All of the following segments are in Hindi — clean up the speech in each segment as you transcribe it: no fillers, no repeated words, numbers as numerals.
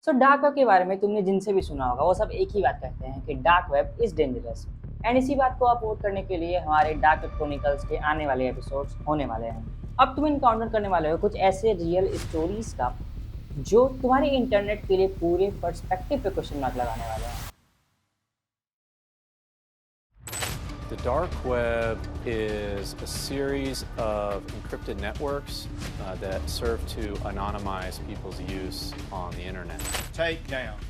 डार्क वेब के बारे में तुमने जिनसे भी सुना होगा वो सब एक ही बात कहते हैं कि dark web is dangerous. And इसी बात को अपोर्ट करने के लिए हमारे डार्क वेब क्रोनिकल्स के आने वाले एपिसोड्स होने वाले हैं। अब तुम इनकाउंटर करने वाले हो कुछ ऐसे रियल स्टोरीज का जो तुम्हारे इंटरनेट के लिए पूरे पर्सपेक्टिव पे क्वेश्चन मार्क लगाने वाले हैं। The dark web is a series of encrypted networks that serve to anonymize people's use on the internet. Takedown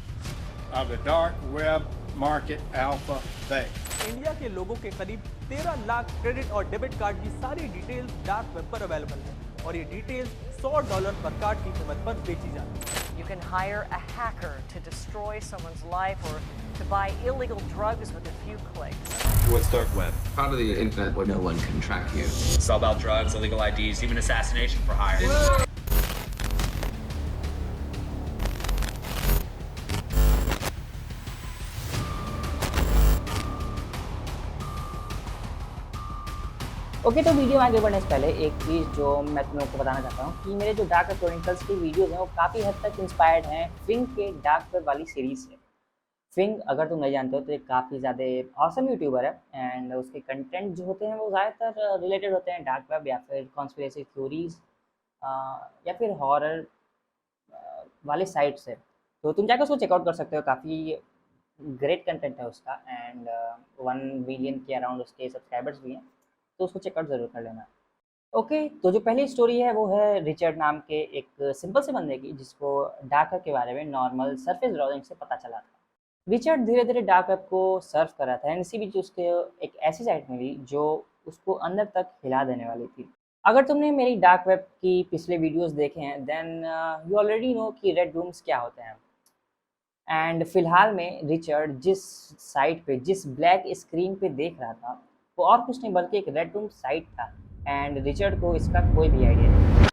of the dark web market alpha bay. India के लोगों के करीब 13 लाख क्रेडिट और डेबिट कार्ड की सारी डिटेल्स डार्क वेब पर अवेलेबल है और ये डिटेल्स $100 पर कार्ड की कीमत पर बेची जाती है। You can hire a hacker to destroy someone's life or to buy illegal drugs with a few clicks. What's dark web? Part of the internet where no one can track you. Sell out drugs, illegal IDs, even assassination for hire. Okay, तो वीडियो में आगे बढ़ने से पहले एक चीज़ जो मैं तुम लोग को बताना चाहता हूँ कि मेरे जो डार्क वेब क्रोनिकल्स की वीडियोज़ हैं वो काफ़ी हद तक इंस्पायर्ड हैं फिंग के डार्क वेब वाली सीरीज़ से। फिंग अगर तुम नहीं जानते हो तो एक काफ़ी ज़्यादा ऑसम यूट्यूबर है एंड उसके कंटेंट जो होते हैं वो ज़्यादातर रिलेटेड होते हैं डार्क वेब या फिर कॉन्स्पिरेसी थ्योरीज या फिर हॉरर वाले साइट से। तो तुम जाकर उसको चेकआउट कर सकते हो, काफ़ी ग्रेट कंटेंट है उसका एंड 1 मिलियन के अराउंड उसके सब्सक्राइबर्स भी हैं, तो उसको चेकआउट ज़रूर कर लेना। ओके, तो जो पहली स्टोरी है वो है रिचर्ड नाम के एक सिंपल से बंदे की जिसको डार्क वेब के बारे में नॉर्मल सरफेस ब्राउजिंग से पता चला था। रिचर्ड धीरे धीरे डार्क वेब को सर्फ कर रहा था एंड इसी बीच उसके एक ऐसी साइट मिली जो उसको अंदर तक हिला देने वाली थी। अगर तुमने मेरी डार्क वेब की पिछले वीडियोस देखे हैं देन यू ऑलरेडी नो कि रेड रूम्स क्या होते हैं। एंड फिलहाल में रिचर्ड जिस साइट पे जिस ब्लैक स्क्रीन पे देख रहा था वो और कुछ नहीं बल्कि एक रेड रूम साइट था एंड रिचर्ड को इसका कोई भी आइडिया नहीं।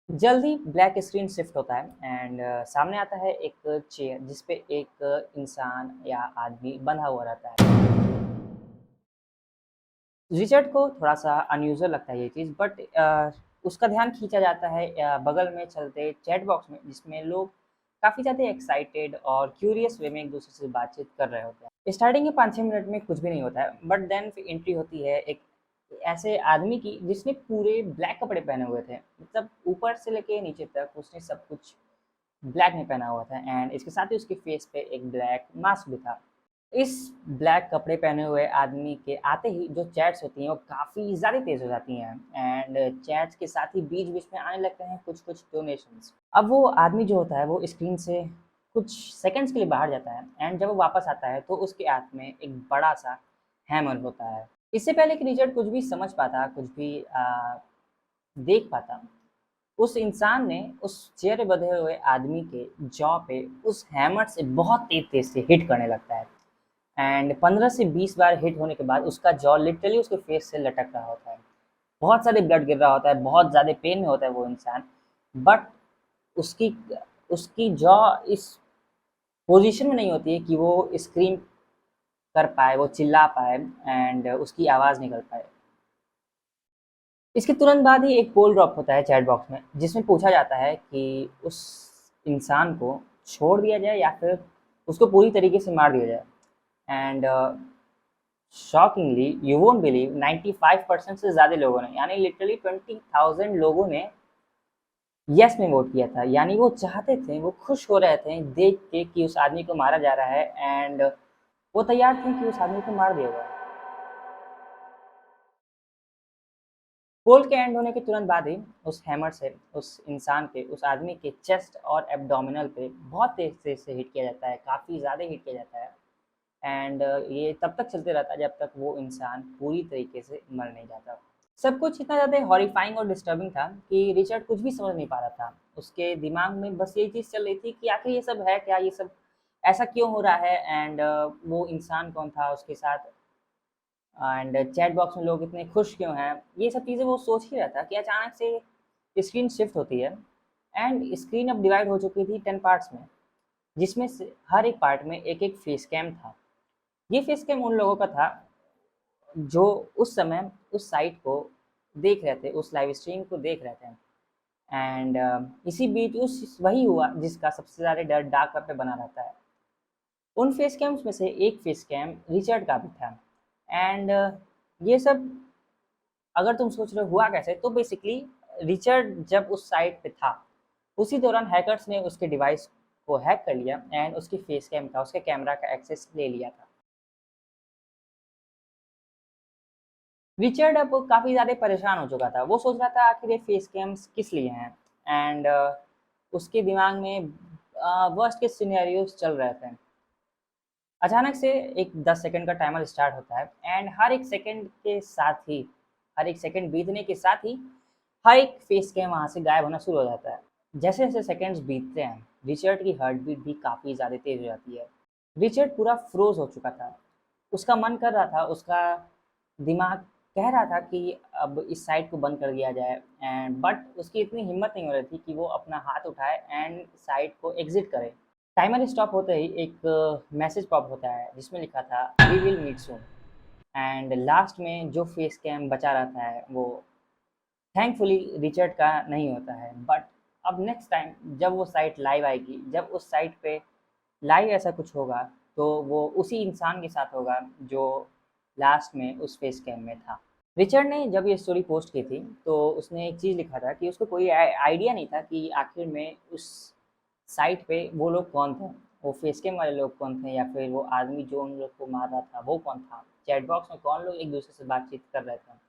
जल्द ही ब्लैक स्क्रीन शिफ्ट होता है एंड सामने आता है एक चेयर जिस पे एक इंसान या आदमी बंधा हुआ रहता है। रिचर्ड को थोड़ा सा अनयूजुअल लगता है ये चीज़, बट उसका ध्यान खींचा जाता है बगल में चलते चैट बॉक्स में जिसमें लोग काफ़ी ज़्यादा एक्साइटेड और क्यूरियस वे में एक दूसरे से बातचीत कर रहे होते हैं। स्टार्टिंग के 5-6 मिनट में कुछ भी नहीं होता है, बट देन फिर एंट्री होती है एक ऐसे आदमी की जिसने पूरे ब्लैक कपड़े पहने हुए थे, मतलब ऊपर से लेके नीचे तक उसने सब कुछ ब्लैक में पहना हुआ था एंड इसके साथ ही उसके फेस पे एक ब्लैक मास्क भी था। इस ब्लैक कपड़े पहने हुए आदमी के आते ही जो चैट्स होती हैं वो काफ़ी ज़्यादा तेज़ हो जाती हैं एंड चैट्स के साथ ही बीच बीच में आने लगते हैं कुछ कुछ डोनेशंस। अब वो आदमी जो होता है वो स्क्रीन से कुछ सेकंड्स के लिए बाहर जाता है एंड जब वो वापस आता है तो उसके हाथ में एक बड़ा सा हैमर होता है। इससे पहले कि रिचर्ड कुछ भी समझ पाता, कुछ भी देख पाता, उस इंसान ने उस चेयर पे बंधे हुए आदमी के जॉ पे उस हैमर से बहुत तेज से हिट करने लगता है एंड 15 से 20 बार हिट होने के बाद उसका जॉ लिटरली उसके फेस से लटक रहा होता है। बहुत सारे ब्लड गिर रहा होता है, बहुत ज़्यादा पेन में होता है वो इंसान, बट उसकी उसकी जॉ इस पोजीशन में नहीं होती है कि वो स्क्रीम कर पाए, वो चिल्ला पाए एंड उसकी आवाज़ निकल पाए। इसके तुरंत बाद ही एक पोल ड्रॉप होता है चैट बॉक्स में जिसमें पूछा जाता है कि उस इंसान को छोड़ दिया जाए या फिर उसको पूरी तरीके से मार दिया जाए and shockingly you won't believe 95% से ज़्यादा लोगों ने यानी लिटरली 20,000 लोगों ने यस में वोट किया था। यानी वो चाहते थे, वो खुश हो रहे थे देख के कि उस आदमी को मारा जा रहा है एंड वो तैयार थे कि उस आदमी को मार दिया जाए। पोल के एंड होने के तुरंत बाद ही उस हैमर से उस इंसान के, उस आदमी के चेस्ट और एब्डोमिनल पे बहुत तेज से हिट किया जाता है, काफ़ी ज़्यादा हिट किया जाता है एंड ये तब तक चलते रहता है जब तक वो इंसान पूरी तरीके से मर नहीं जाता। सब कुछ इतना ज़्यादा हॉरिफाइंग और डिस्टर्बिंग था कि रिचर्ड कुछ भी समझ नहीं पा रहा था। उसके दिमाग में बस यही चीज़ चल रही थी कि आखिर ये सब है क्या, ये सब ऐसा क्यों हो रहा है एंड वो इंसान कौन था उसके साथ एंड चैट बॉक्स में लोग इतने खुश क्यों हैं। ये सब चीज़ें वो सोच ही रहा था कि अचानक से स्क्रीन शिफ्ट होती है एंड स्क्रीन अब डिवाइड हो चुकी थी 10 पार्ट्स में, जिसमें से हर एक पार्ट में एक एक फेस कैम था। ये फेस कैम उन लोगों का था जो उस समय उस साइट को देख रहे थे, उस लाइव स्ट्रीम को देख रहे थे एंड इसी बीच उस वही हुआ जिसका सबसे ज़्यादा डर डार्क वेब पे बना रहता है। उन फेस कैम्स में से एक फेस कैम रिचर्ड का भी था। एंड ये सब अगर तुम सोच रहे हो हुआ कैसे, तो बेसिकली रिचर्ड जब उस साइट पे था, उसी दौरान हैकर्स ने उसके डिवाइस को हैक कर लिया एंड उसकी फेस कैम का, उसके कैमरा का एक्सेस ले लिया था। रिचर्ड अब काफ़ी ज़्यादा परेशान हो चुका था। वो सोच रहा था आखिर ये फेस कैम्स किस लिए हैं। एंड उसके दिमाग में वर्स्ट के सिनेरियोज चल रहे थे। अचानक से एक 10 सेकंड का टाइमर स्टार्ट होता है एंड हर एक सेकंड बीतने के साथ ही हर एक फेस कैम वहाँ से गायब होना शुरू हो जाता है। जैसे जैसे सेकंड्स बीतते हैं, रिचर्ड की हार्ट बीट भी काफ़ी ज़्यादा तेज़ हो जाती है। रिचर्ड पूरा फ्रोज हो चुका था। उसका मन कर रहा था, उसका दिमाग कह रहा था कि अब इस साइट को बंद कर दिया जाए, एंड बट उसकी इतनी हिम्मत नहीं हो रही थी कि वो अपना हाथ उठाए एंड साइट को एग्जिट करे। टाइमर स्टॉप होते ही एक मैसेज पॉप होता है जिसमें लिखा था we will meet soon. And last में जो फेस कैम बचा रहता है वो थैंकफुली रिचर्ड का नहीं होता है। बट अब नेक्स्ट टाइम जब वो साइट लाइव आएगी, जब उस साइट पे लाइव ऐसा कुछ होगा, तो वो उसी इंसान के साथ होगा जो लास्ट में उस फेस कैम में था। रिचर्ड ने जब ये स्टोरी पोस्ट की थी तो उसने एक चीज़ लिखा था कि उसको कोई आइडिया नहीं था कि आखिर में उस साइट पे वो लोग कौन थे, वो फेस कैम वाले लोग कौन थे, या फिर वो आदमी जो उन लोग को मार रहा था वो कौन था, चैट बॉक्स में कौन लोग एक दूसरे से बातचीत कर रहे थे।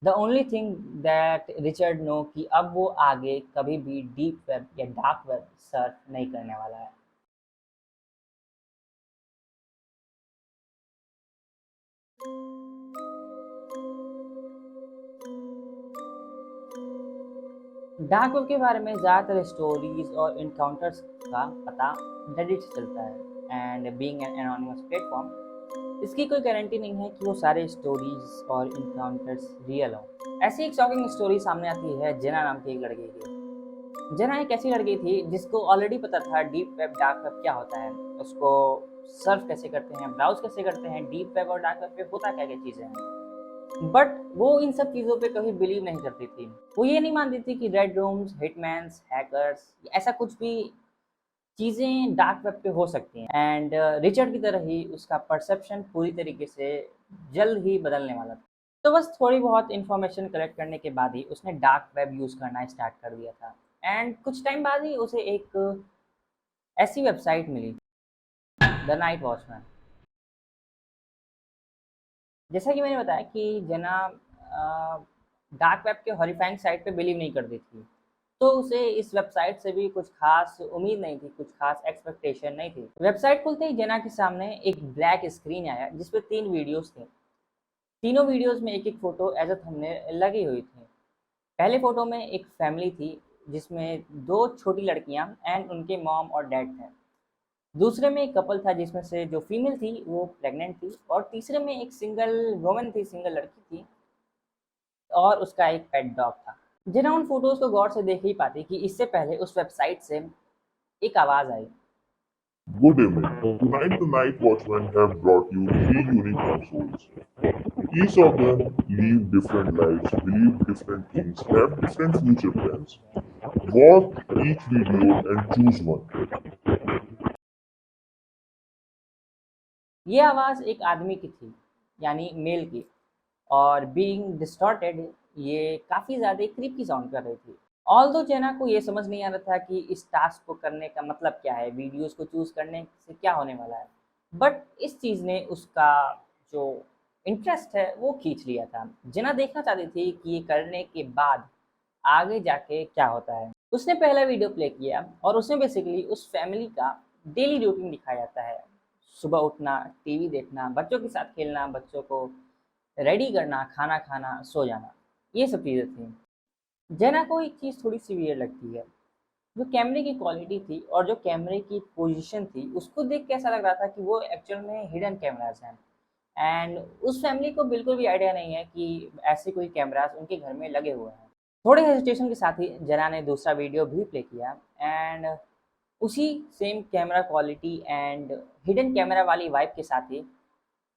The only thing that Richard know कि अब वो आगे कभी भी डीप वेब या डार्क वेब सर्फ नहीं करने वाला है। डार्क वेब के बारे में ज़्यादातर स्टोरीज और इनकाउंटर्स का पता रेडिट से चलता है। And being an anonymous platform, इसकी कोई गारंटी नहीं है कि वो सारे स्टोरीज और इनकाउंटर्स रियल हों। ऐसी एक शॉकिंग स्टोरी सामने आती है जेना नाम की एक लड़की की। जेना एक ऐसी लड़की थी जिसको ऑलरेडी पता था डीप वेब डार्क वेब क्या होता है, उसको सर्फ कैसे करते हैं, ब्राउज कैसे करते हैं, डीप वेब और डार्क वेब पे होता क्या क्या चीज़ें हैं। बट वो इन सब चीज़ों पे कभी बिलीव नहीं करती थी। वो ये नहीं मानती थी कि रेड रूम्स, हिटमैन्स, हैकर्स, ऐसा कुछ भी चीज़ें डार्क वेब पे हो सकती हैं। एंड रिचर्ड की तरह ही उसका परसेप्शन पूरी तरीके से जल्द ही बदलने वाला था। तो बस थोड़ी बहुत इन्फॉर्मेशन कलेक्ट करने के बाद ही उसने डार्क वेब यूज़ करना स्टार्ट कर दिया था। एंड कुछ टाइम बाद ही उसे एक ऐसी वेबसाइट मिली, द नाइट वॉचमैन। जैसा कि मैंने बताया कि जना डार्क वेब के हॉरिफाइंग साइट पे बिलीव नहीं करती थी, तो उसे इस वेबसाइट से भी कुछ खास उम्मीद नहीं थी, कुछ खास एक्सपेक्टेशन नहीं थी। वेबसाइट खुलते ही जना के सामने एक ब्लैक स्क्रीन आया जिस पे 3 वीडियोस थे। तीनों वीडियोस में एक एक फ़ोटो एज अ थंबनेल लगी हुई थी। पहले फ़ोटो में एक फैमिली थी जिसमें 2 छोटी लड़कियां एंड उनके मॉम और डैड थे। दूसरे में एक कपल था जिसमें से जो फीमेल थी वो प्रेग्नेंट थी, और तीसरे में एक सिंगल वुमन थी, सिंगल लड़की थी, और उसका एक पेट डॉग था। जिन्हें उन फोटोज को गौर से देख ही पाती कि इससे पहले उस वेबसाइट से एक आवाज़ आई। Good evening. Tonight, the Night Watchmen have brought you 3 unique consoles. Each of them live different lives, believe different things, have different future plans. Watch each video and choose one. ये आवाज़ एक आदमी की थी, यानी मेल की, और बीइंग डिस्टॉर्टेड ये काफ़ी ज़्यादा क्रीपी साउंड कर रही थी। ऑल्दो जेना को ये समझ नहीं आ रहा था कि इस टास्क को करने का मतलब क्या है, वीडियोस को चूज़ करने से क्या होने वाला है। बट इस चीज़ ने उसका जो इंटरेस्ट है वो खींच लिया था। जेना देखना चाहती थी कि ये करने के बाद आगे जाके क्या होता है। उसने पहला वीडियो प्ले किया और उसमें बेसिकली उस फैमिली का डेली रूटीन दिखाया जाता है। सुबह उठना, टीवी देखना, बच्चों के साथ खेलना, बच्चों को रेडी करना, खाना खाना, सो जाना, ये सब चीज़ें थी। जेना को एक चीज़ थोड़ी सी वियर्ड लगती है, जो कैमरे की क्वालिटी थी और जो कैमरे की पोजीशन थी, उसको देख के ऐसा लग रहा था कि वो एक्चुअल में हिडन कैमरास हैं। एंड उस फैमिली को बिल्कुल भी आइडिया नहीं है कि ऐसे कोई कैमरास उनके घर में लगे हुए हैं। थोड़े हेजिटेशन के साथ ही जेना ने दूसरा वीडियो भी प्ले किया एंड उसी same camera quality and hidden camera वाली वाइब के साथ ही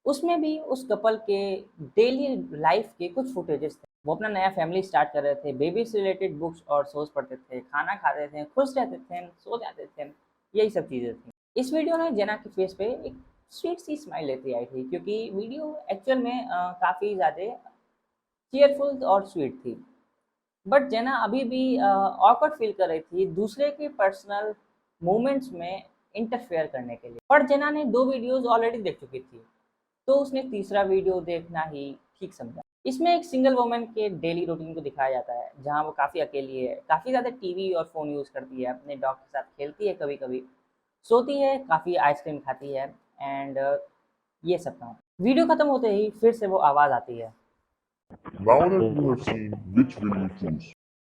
उसमें भी उस कपल के डेली लाइफ के कुछ फुटेजेस थे। वो अपना नया फैमिली स्टार्ट कर रहे थे, बेबी से रिलेटेड बुक्स और शोज़ पढ़ते थे, खाना खाते थे, खुश रहते थे, सो जाते थे, यही सब चीज़ें थी। इस वीडियो ने जेना के फेस पे एक स्वीट सी स्माइल लेती आई थी क्योंकि वीडियो एक्चुअल में काफ़ी ज़्यादा चीयरफुल और स्वीट थी। बट जेना अभी भी ऑकवर्ड फील कर रही थी दूसरे के पर्सनल मोमेंट्स में इंटरफेयर करने के लिए। पर जेना ने 2 वीडियोज़ ऑलरेडी देख चुकी थी, तो उसने तीसरा वीडियो देखना ही ठीक समझा। इसमें एक सिंगल वुमन के डेली रूटीन को दिखाया जाता है, जहाँ वो काफ़ी अकेली है, काफ़ी ज़्यादा टीवी और फ़ोन यूज़ करती है, अपने डॉग के साथ खेलती है कभी-कभी, सोती है, काफ़ी आइसक्रीम खाती है एंड ये सब काम। वीडियो खत्म होते ही फिर से वो आवाज़ आती है। Now that you have seen, which will you choose?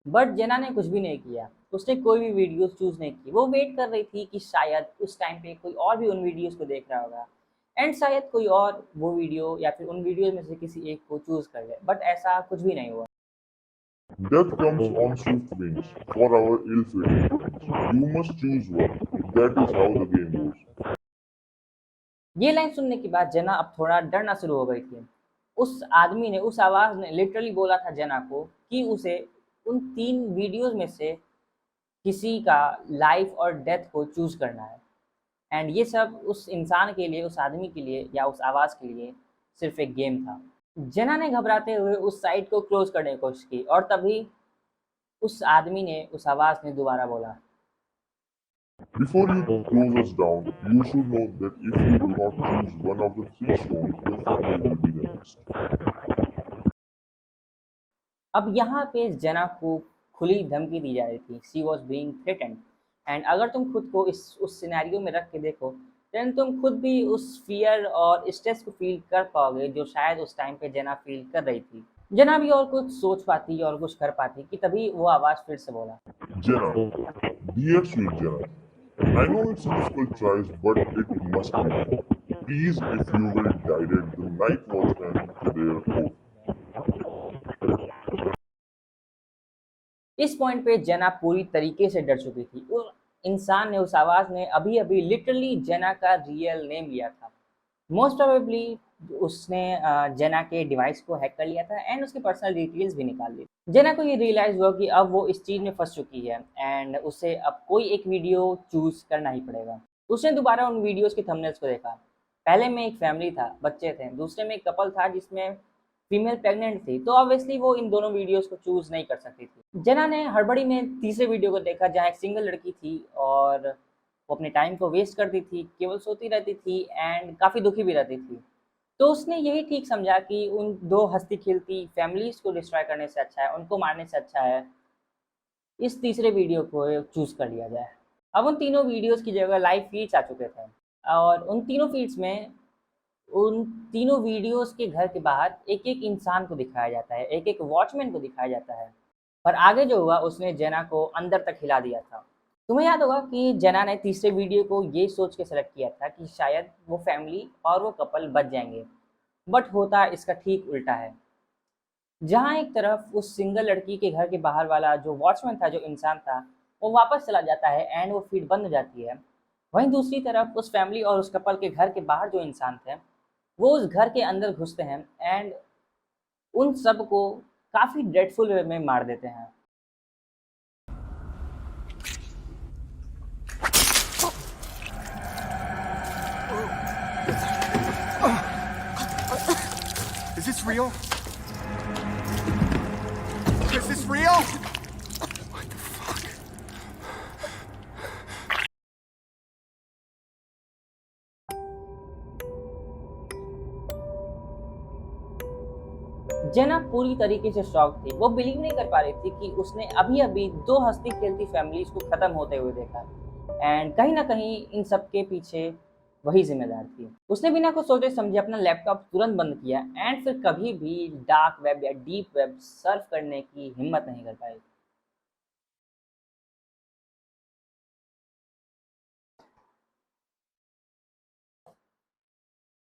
But Jenna ने कुछ भी नहीं किया, उसने कोई भी वीडियोज़ चूज़ नहीं की। वो वेट कर रही थी कि शायद उस टाइम पे कोई और भी उन वीडियोज़ को देख रहा होगा एंड शायद कोई और वो वीडियो या फिर उन वीडियोज़ में से किसी एक को चूज़ कर ले, बट ऐसा कुछ भी नहीं हुआ। Death comes on swift wings for our ill-fated friends. You must choose one. That is how the game goes. ये लाइन सुनने के बाद जेना अब थोड़ा डरना शुरू हो गई थी। उस आदमी ने, उस आवाज़ ने लिटरली बोला था जेना को कि उसे उन 3 वीडियोज़ में से किसी का लाइफ़ और डेथ को चूज़ करना है एंड ये सब उस इंसान के लिए, उस आदमी के लिए या उस आवाज़ के लिए सिर्फ़ एक गेम था। जेना ने घबराते हुए उस साइट को क्लोज़ करने की कोशिश की और तभी उस आदमी ने, उस आवाज़ ने दोबारा बोला, Before you close us down, you should know that if you do not choose one of the 3 stones, your family will be the next. अब यहाँ पे जेना को खुली धमकी दी जा रही थी। She was being threatened and अगर तुम खुद को उस सिनेरियो में रख के देखो देन तुम खुद भी उस फियर और स्ट्रेस को फील कर पाओगे जो शायद उस टाइम पे जेना फील कर रही थी। जेना भी और कुछ सोच पाती और कुछ कर पाती कि तभी वो आवाज़ फिर से बोला, Jenna, dear sweet Jenna, I know it's a difficult choice, but it must be done. Please, if you will direct the night watchman to their home. इस पॉइंट पे जेना पूरी तरीके से डर चुकी थी। उस इंसान ने, उस आवाज़ ने अभी-अभी लिटरली जेना का रियल नेम लिया था। मोस्ट प्रोबेबली उसने जेना के डिवाइस को हैक कर लिया था एंड उसकी पर्सनल डिटेल्स भी निकाल ली। जेना को ये रियलाइज़ हुआ कि अब वो इस चीज़ में फँस चुकी है एंड उसे अब कोई एक वीडियो चूज़ करना ही पड़ेगा। उसने दोबारा उन वीडियोज़ के थंबनेल्स को देखा। पहले में एक फैमिली था, बच्चे थे, दूसरे में एक कपल था जिसमें फीमेल प्रेग्नेंट थी, तो ऑब्वियसली वो इन दोनों वीडियोज़ को चूज़ नहीं कर सकती थी। जेना ने हड़बड़ी में तीसरे वीडियो को देखा जहाँ एक सिंगल लड़की थी और वो अपने टाइम को वेस्ट करती थी, केवल सोती रहती थी एंड काफ़ी दुखी भी रहती थी। तो उसने यही ठीक समझा कि उन 2 हँसती-खेलती फैमिलीज़ को डिस्ट्रॉय करने से अच्छा है, उनको मारने से अच्छा है, इस तीसरे वीडियो को चूज़ कर लिया जाए। अब उन तीनों वीडियोज़ की जगह लाइव फ़ीड्स आ चुके थे और उन तीनों फ़ीड्स में उन तीनों वीडियोज़ के घर के बाहर एक-एक इंसान को दिखाया जाता है, एक-एक वॉचमैन को दिखाया जाता है। पर आगे जो हुआ उसने जेना को अंदर तक हिला दिया था। तुम्हें याद होगा कि जेना ने तीसरे वीडियो को ये सोच के सेलेक्ट किया था कि शायद वो फैमिली और वो कपल बच जाएँगे, बट होता इसका ठीक उल्टा है। जहाँ एक तरफ उस सिंगल लड़की के घर के बाहर वाला जो वॉचमैन था, जो इंसान था, वो वापस चला जाता है एंड वो फ़ीड बंद हो जाती है। वहीं दूसरी तरफ उस फैमिली और उस कपल के घर के बाहर जो इंसान थे, वो उस घर के अंदर घुसते हैं एंड उन सब को काफ़ी ड्रेडफुल वे में मार देते हैं। Is this real? Is this real? What the fuck? जेना पूरी तरीके से शॉक थी। वो बिलीव नहीं कर पा रही थी कि उसने अभी-अभी 2 हँसती-खेलती फैमिलीज़ को ख़त्म होते हुए देखा एंड कहीं न कहीं इन सब के पीछे वही ज़िम्मेदार थी। उसने बिना कुछ सोचे समझे अपना लैपटॉप तुरंत बंद किया एंड फिर कभी भी डार्क वेब या डीप वेब सर्फ करने की हिम्मत नहीं कर पाई।